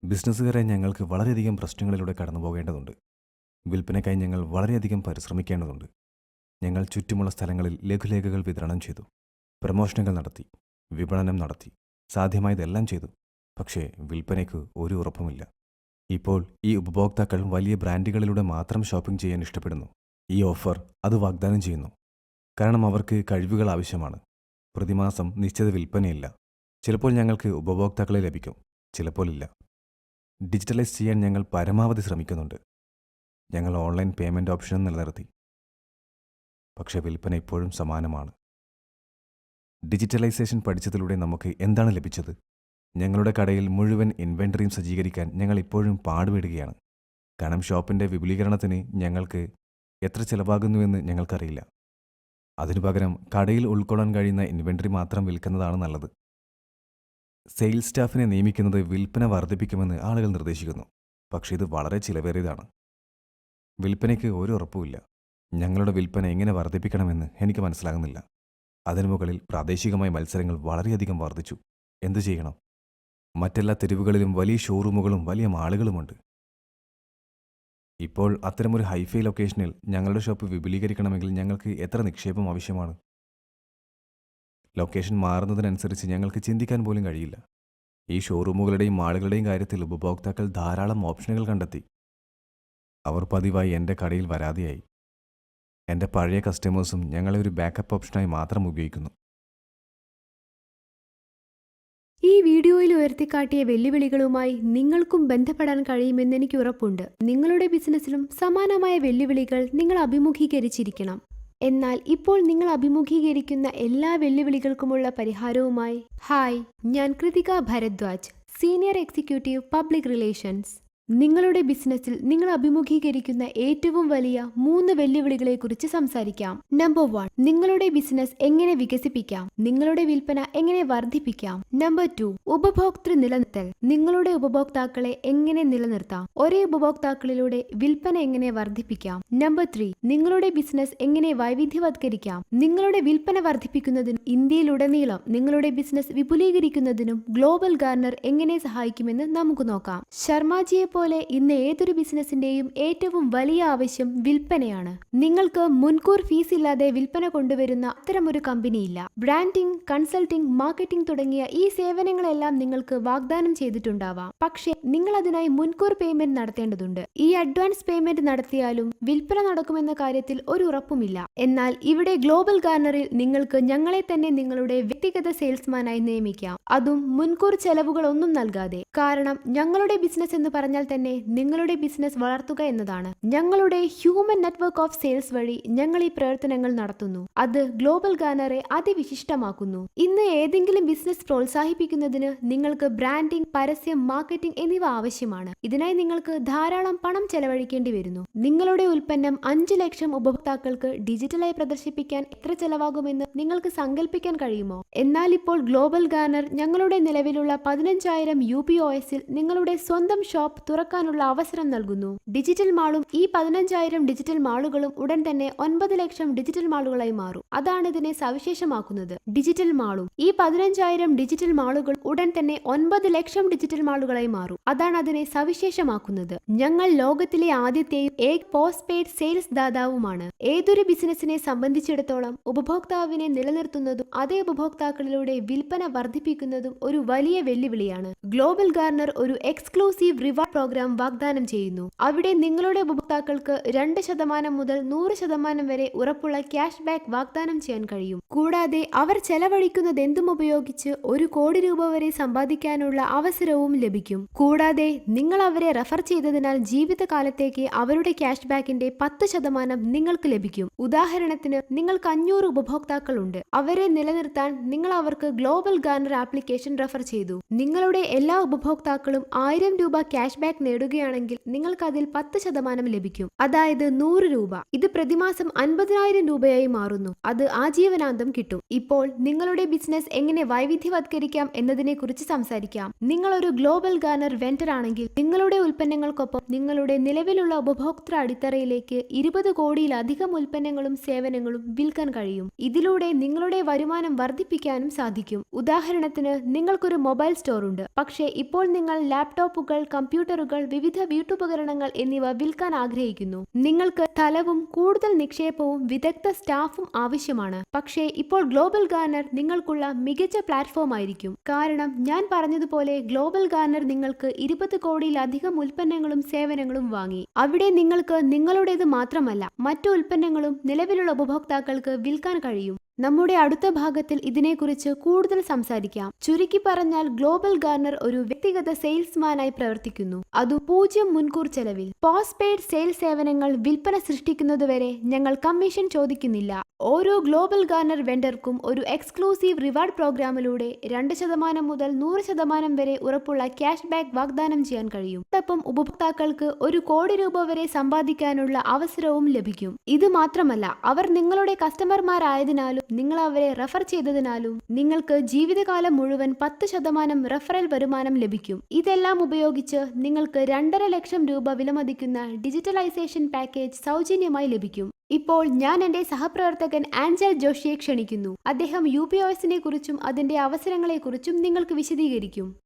ബിസിനസ്സുകാരെ ഞങ്ങൾക്ക് വളരെയധികം പ്രശ്നങ്ങളിലൂടെ കടന്നു പോകേണ്ടതുണ്ട്. വിൽപ്പനയ്ക്കായി ഞങ്ങൾ വളരെയധികം പരിശ്രമിക്കേണ്ടതുണ്ട്. ഞങ്ങൾ ചുറ്റുമുള്ള സ്ഥലങ്ങളിൽ ലഘുലേഖകൾ വിതരണം ചെയ്തു, പ്രമോഷനുകൾ നടത്തി, വിപണനം നടത്തി, സാധ്യമായതെല്ലാം ചെയ്തു. പക്ഷേ വിൽപ്പനയ്ക്ക് ഒരു ഉറപ്പുമില്ല. ഇപ്പോൾ ഈ ഉപഭോക്താക്കൾ വലിയ ബ്രാൻഡുകളിലൂടെ മാത്രം ഷോപ്പിംഗ് ചെയ്യാൻ ഇഷ്ടപ്പെടുന്നു. ഈ ഓഫർ അത് വാഗ്ദാനം ചെയ്യുന്നു. കാരണം അവർക്ക് കഴിവുകൾ ആവശ്യമാണ്. പ്രതിമാസം നിശ്ചിത വിൽപ്പനയില്ല. ചിലപ്പോൾ ഞങ്ങൾക്ക് ഉപഭോക്താക്കളെ ലഭിക്കും, ചിലപ്പോൾ ഇല്ല. ഡിജിറ്റലൈസ് ചെയ്യാൻ ഞങ്ങൾ പരമാവധി ശ്രമിക്കുന്നുണ്ട്. ഞങ്ങൾ ഓൺലൈൻ പേയ്മെൻറ്റ് ഓപ്ഷനും നിലനിർത്തി. പക്ഷേ വിൽപ്പന ഇപ്പോഴും സമാനമാണ്. ഡിജിറ്റലൈസേഷൻ പഠിച്ചതിലൂടെ നമുക്ക് എന്താണ് ലഭിച്ചത്? ഞങ്ങളുടെ കടയിൽ മുഴുവൻ ഇൻവെൻ്ററിയും സജ്ജീകരിക്കാൻ ഞങ്ങൾ ഇപ്പോഴും പാടുപെടുകയാണ്. കാരണം ഷോപ്പിൻ്റെ വിപുലീകരണത്തിന് ഞങ്ങൾക്ക് എത്ര ചിലവാകുന്നുവെന്ന് ഞങ്ങൾക്കറിയില്ല. അതിനു പകരം കടയിൽ ഉൾക്കൊള്ളാൻ കഴിയുന്ന ഇൻവെൻ്ററി മാത്രം വിൽക്കുന്നതാണ് നല്ലത്. സെയിൽസ് സ്റ്റാഫിനെ നിയമിക്കുന്നത് വിൽപ്പന വർദ്ധിപ്പിക്കുമെന്ന് ആളുകൾ നിർദ്ദേശിക്കുന്നു. പക്ഷേ ഇത് വളരെ ചിലവേറിയതാണ്. വിൽപ്പനയ്ക്ക് ഒരു ഉറപ്പുമില്ല. ഞങ്ങളുടെ വിൽപ്പന എങ്ങനെ വർദ്ധിപ്പിക്കണമെന്ന് എനിക്ക് മനസ്സിലാകുന്നില്ല. അതിനു മുകളിൽ പ്രാദേശികമായ മത്സരങ്ങൾ വളരെയധികം വർദ്ധിച്ചു. എന്തു ചെയ്യണം? മറ്റെല്ലാ തെരുവുകളിലും വലിയ ഷോറൂമുകളും വലിയ മാളുകളുമുണ്ട്. ഇപ്പോൾ അത്തരമൊരു ഹൈഫൈ ലൊക്കേഷനിൽ ഞങ്ങളുടെ ഷോപ്പ് വിപുലീകരിക്കണമെങ്കിൽ ഞങ്ങൾക്ക് എത്ര നിക്ഷേപം ആവശ്യമാണ്? ലൊക്കേഷൻ മാറുന്നതിനനുസരിച്ച് ഞങ്ങൾക്ക് ചിന്തിക്കാൻ പോലും കഴിയില്ല. ഈ ഷോറൂമുകളുടെയും മാളുകളുടെയും കാര്യത്തിൽ ഉപഭോക്താക്കൾ ധാരാളം ഓപ്ഷനുകൾ കണ്ടെത്തി. അവർ പതിവായി എൻ്റെ കടയിൽ വരാതെയായി. എൻ്റെ പഴയ കസ്റ്റമേഴ്സും ഞങ്ങളെ ഒരു ബാക്കപ്പ് ഓപ്ഷനായി മാത്രം ഉപയോഗിക്കുന്നു. ഈ വീഡിയോയിൽ ഉയർത്തിക്കാട്ടിയ വെല്ലുവിളികളുമായി നിങ്ങൾക്കും ബന്ധപ്പെടാൻ കഴിയുമെന്ന് എനിക്ക് ഉറപ്പുണ്ട്. നിങ്ങളുടെ ബിസിനസ്സിലും സമാനമായ വെല്ലുവിളികൾ നിങ്ങൾ അഭിമുഖീകരിച്ചിരിക്കണം. എന്നാൽ ഇപ്പോൾ നിങ്ങൾ അഭിമുഖീകരിക്കുന്ന എല്ലാ വെല്ലുവിളികൾക്കുമുള്ള പരിഹാരവുമായി ഹായ്, ഞാൻ Krithika Bharadwaj, senior executive public relations. നിങ്ങളുടെ ബിസിനസ്സിൽ നിങ്ങൾ അഭിമുഖീകരിക്കുന്ന ഏറ്റവും വലിയ 3 വെല്ലുവിളികളെക്കുറിച്ച് സംസാരിക്കാം. നമ്പർ 1, നിങ്ങളുടെ ബിസിനസ് എങ്ങനെ വികസിപ്പിക്കാം? നിങ്ങളുടെ വിൽപ്പന എങ്ങനെ വർദ്ധിപ്പിക്കാം? നമ്പർ 2, ഉപഭോക്തൃ നിലനിർത്തൽ. നിങ്ങളുടെ ഉപഭോക്താക്കളെ എങ്ങനെ നിലനിർത്താം? ഒരേ ഉപഭോക്താക്കളിലൂടെ വിൽപ്പന എങ്ങനെ വർദ്ധിപ്പിക്കാം? നമ്പർ 3, നിങ്ങളുടെ ബിസിനസ് എങ്ങനെ വൈവിധ്യവത്കരിക്കാം? നിങ്ങളുടെ വിൽപ്പന വർദ്ധിപ്പിക്കുന്നതിനും ഇന്ത്യയിലുടനീളം നിങ്ങളുടെ ബിസിനസ് വിപുലീകരിക്കുന്നതിനും ഗ്ലോബൽ ഗാർണർ എങ്ങനെ സഹായിക്കുമെന്ന് നമുക്ക് നോക്കാം. ശർമാജിയെ പോലെ ഇന്ന് ഏതൊരു ബിസിനസിന്റെയും ഏറ്റവും വലിയ ആവശ്യം വിൽപ്പനയാണ്. നിങ്ങൾക്ക് മുൻകൂർ ഫീസ് ഇല്ലാതെ വിൽപ്പന കൊണ്ടുവരുന്ന അത്തരമൊരു കമ്പനിയില്ല. ബ്രാൻഡിംഗ്, കൺസൾട്ടിംഗ്, മാർക്കറ്റിംഗ് തുടങ്ങിയ ഈ സേവനങ്ങളെല്ലാം നിങ്ങൾക്ക് വാഗ്ദാനം ചെയ്തിട്ടുണ്ടാവാം. പക്ഷേ നിങ്ങൾ അതിനായി മുൻകൂർ പേയ്മെന്റ് നടത്തേണ്ടതുണ്ട്. ഈ അഡ്വാൻസ് പേയ്മെന്റ് നടത്തിയാലും വിൽപ്പന നടക്കുമെന്ന കാര്യത്തിൽ ഒരു ഉറപ്പുമില്ല. എന്നാൽ ഇവിടെ ഗ്ലോബൽ ഗാർണറിൽ നിങ്ങൾക്ക് ഞങ്ങളെ തന്നെ നിങ്ങളുടെ വ്യക്തിഗത സെയിൽസ്മാനായി നിയമിക്കാം, അതും മുൻകൂർ ചെലവുകളൊന്നും നൽകാതെ. കാരണം ഞങ്ങളുടെ ബിസിനസ് എന്ന് പറഞ്ഞാൽ തന്നെ നിങ്ങളുടെ ബിസിനസ് വളർത്തുക എന്നതാണ്. ഞങ്ങളുടെ ഹ്യൂമൻ നെറ്റ്വർക്ക് ഓഫ് സെയിൽസ് വഴി ഞങ്ങൾ ഈ പ്രവർത്തനങ്ങൾ നടത്തുന്നു. അത് ഗ്ലോബൽ ഗാർണറെ അതിവിശിഷ്ടമാക്കുന്നു. ഇന്ന് ഏതെങ്കിലും ബിസിനസ് പ്രോത്സാഹിപ്പിക്കുന്നതിന് നിങ്ങൾക്ക് ബ്രാൻഡിംഗ്, പരസ്യം, മാർക്കറ്റിംഗ് എന്നിവ ആവശ്യമാണ്. ഇതിനായി നിങ്ങൾക്ക് ധാരാളം പണം ചെലവഴിക്കേണ്ടി വരുന്നു. നിങ്ങളുടെ ഉൽപ്പന്നം 5 ലക്ഷം ഉപഭോക്താക്കൾക്ക് ഡിജിറ്റലായി പ്രദർശിപ്പിക്കാൻ എത്ര ചെലവാകുമെന്ന് നിങ്ങൾക്ക് സങ്കല്പിക്കാൻ കഴിയുമോ? എന്നാൽ ഇപ്പോൾ ഗ്ലോബൽ ഗാർണർ ഞങ്ങളുടെ നിലവിലുള്ള 15,000 UPOSൽ നിങ്ങളുടെ സ്വന്തം ഷോപ്പ് തുറക്കാനുള്ള അവസരം നൽകുന്നു. ഡിജിറ്റൽ മാളും ഈ 15,000 ഡിജിറ്റൽ മാളുകളും ഉടൻ തന്നെ 9 ലക്ഷം ഡിജിറ്റൽ മാളുകളായി മാറും. അതാണ് ഇതിനെ സവിശേഷമാക്കുന്നത്. ഡിജിറ്റൽ മാളും ഈ 15,000 ഡിജിറ്റൽ മാളുകൾ ഉടൻ തന്നെ 9 ലക്ഷം ഡിജിറ്റൽ മാളുകളായി മാറും. അതാണ് അതിനെ സവിശേഷമാക്കുന്നത്. ഞങ്ങൾ ലോകത്തിലെ ആദ്യത്തെയും പോസ്റ്റ് പെയ്ഡ് സെയിൽസ് ദാതാവുമാണ്. ഏതൊരു ബിസിനസിനെ സംബന്ധിച്ചിടത്തോളം ഉപഭോക്താവിനെ നിലനിർത്തുന്നതും അതേ ഉപഭോക്താക്കളിലൂടെ വിൽപ്പന വർദ്ധിപ്പിക്കുന്നതും ഒരു വലിയ വെല്ലുവിളിയാണ്. ഗ്ലോബൽ ഗാർണർ ഒരു എക്സ്ക്ലൂസീവ് റിവാർഡ് പ്രോഗ്രാം വാഗ്ദാനം ചെയ്യുന്നു. അവിടെ നിങ്ങളുടെ ഉപഭോക്താക്കൾക്ക് 2% മുതൽ 100% വരെ ഉറപ്പുള്ള ക്യാഷ് ബാക്ക് വാഗ്ദാനം ചെയ്യാൻ കഴിയും. കൂടാതെ അവർ ചെലവഴിക്കുന്നതെന്തും ഉപയോഗിച്ച് 1 കോടി രൂപ വരെ സമ്പാദിക്കാനുള്ള അവസരവും ലഭിക്കും. കൂടാതെ നിങ്ങൾ അവരെ റെഫർ ചെയ്തതിനാൽ ജീവിതകാലത്തേക്ക് അവരുടെ ക്യാഷ് ബാക്കിന്റെ 10% നിങ്ങൾക്ക് ലഭിക്കും. ഉദാഹരണത്തിന് നിങ്ങൾക്ക് 500 ഉപഭോക്താക്കളുണ്ട്. അവരെ നിലനിർത്താൻ നിങ്ങൾ അവർക്ക് ഗ്ലോബൽ ഗാർണർ ആപ്ലിക്കേഷൻ റെഫർ ചെയ്തു. നിങ്ങളുടെ എല്ലാ ഉപഭോക്താക്കളും 1000 രൂപ ക്യാഷ് ബാക്ക് നേടുകയാണെങ്കിൽ നിങ്ങൾക്ക് അതിൽ 10% ലഭിക്കും. അതായത് 100 രൂപ. ഇത് പ്രതിമാസം 50,000 രൂപയായി മാറുന്നു. അത് ആജീവനാന്തം കിട്ടും. ഇപ്പോൾ നിങ്ങളുടെ ബിസിനസ് എങ്ങനെ വൈവിധ്യവത്കരിക്കാം എന്നതിനെ കുറിച്ച് സംസാരിക്കാം. നിങ്ങൾ ഒരു ഗ്ലോബൽ ഗാർണർ വെൻഡർ ആണെങ്കിൽ നിങ്ങളുടെ ഉൽപ്പന്നങ്ങൾക്കൊപ്പം നിങ്ങളുടെ നിലവിലുള്ള ഉപഭോക്തൃ അടിത്തറയിലേക്ക് 20 കോടിയിലധികം ഉൽപ്പന്നങ്ങളും സേവനങ്ങളും വിൽക്കാൻ കഴിയും. ഇതിലൂടെ നിങ്ങളുടെ വരുമാനം വർദ്ധിപ്പിക്കാനും സാധിക്കും. ഉദാഹരണത്തിന്, നിങ്ങൾക്കൊരു മൊബൈൽ സ്റ്റോർ ഉണ്ട്. പക്ഷേ ഇപ്പോൾ നിങ്ങൾ ലാപ്ടോപ്പുകൾ, കമ്പ്യൂട്ടറുകൾ, വിവിധ വീട്ടുപകരണങ്ങൾ എന്നിവ വിൽക്കാൻ ആഗ്രഹിക്കുന്നു. നിങ്ങൾക്ക് സ്ഥലവും കൂടുതൽ നിക്ഷേപവും വിദഗ്ധ സ്റ്റാഫും ആവശ്യമാണ്. പക്ഷേ ഇപ്പോൾ ഗ്ലോബൽ ഗാർണർ നിങ്ങൾക്കുള്ള മികച്ച പ്ലാറ്റ്ഫോം ആയിരിക്കും. കാരണം ഞാൻ പറഞ്ഞതുപോലെ ഗ്ലോബൽ ഗാർണർ നിങ്ങൾക്ക് 20 കോടിയിലധികം ഉൽപ്പന്നങ്ങളും സേവനങ്ങളും വാങ്ങി അവിടെ നിങ്ങൾക്ക് നിങ്ങളുടേത് മാത്രമല്ല മറ്റു ഉൽപ്പന്നങ്ങളും നിലവിലുള്ള ഉപഭോക്താക്കൾക്ക് വിൽക്കാൻ കഴിയും. നമ്മുടെ അടുത്ത ഭാഗത്തിൽ ഇതിനെക്കുറിച്ച് കൂടുതൽ സംസാരിക്കാം. ചുരുക്കി പറഞ്ഞാൽ ഗ്ലോബൽ ഗാർണർ ഒരു വ്യക്തിഗത സെയിൽസ്മാനായി പ്രവർത്തിക്കുന്നു. അതും 0 മുൻകൂർ ചെലവിൽ. പോസ്റ്റ് പെയ്ഡ് സെയിൽസ് സേവനങ്ങൾ വിൽപ്പന സൃഷ്ടിക്കുന്നതുവരെ ഞങ്ങൾ കമ്മീഷൻ ചോദിക്കുന്നില്ല. ഓരോ ഗ്ലോബൽ ഗാർണർ വെണ്ടർക്കും ഒരു എക്സ്ക്ലൂസീവ് റിവാർഡ് പ്രോഗ്രാമിലൂടെ 2% മുതൽ 100% വരെ ഉറപ്പുള്ള ക്യാഷ് ബാക്ക് വാഗ്ദാനം ചെയ്യാൻ കഴിയും. അതോടൊപ്പം ഉപഭോക്താക്കൾക്ക് 1 കോടി രൂപ വരെ സമ്പാദിക്കാനുള്ള അവസരവും ലഭിക്കും. ഇത് മാത്രമല്ല, അവർ നിങ്ങളുടെ കസ്റ്റമർമാരായതിനാലും നിങ്ങൾ അവരെ റെഫർ ചെയ്തതിനാലും നിങ്ങൾക്ക് ജീവിതകാലം മുഴുവൻ 10% റെഫറൽ വരുമാനം ലഭിക്കും. ഇതെല്ലാം ഉപയോഗിച്ച് നിങ്ങൾക്ക് 2.5 ലക്ഷം രൂപ വിലമതിക്കുന്ന ഡിജിറ്റലൈസേഷൻ പാക്കേജ് സൗജന്യമായി ലഭിക്കും. ഇപ്പോൾ ഞാൻ എന്റെ സഹപ്രവർത്തകൻ ആഞ്ചൽ ജോഷിയെ ക്ഷണിക്കുന്നു. അദ്ദേഹം UPOSനെ കുറിച്ചും അതിന്റെ അവസരങ്ങളെക്കുറിച്ചും നിങ്ങൾക്ക് വിശദീകരിക്കും.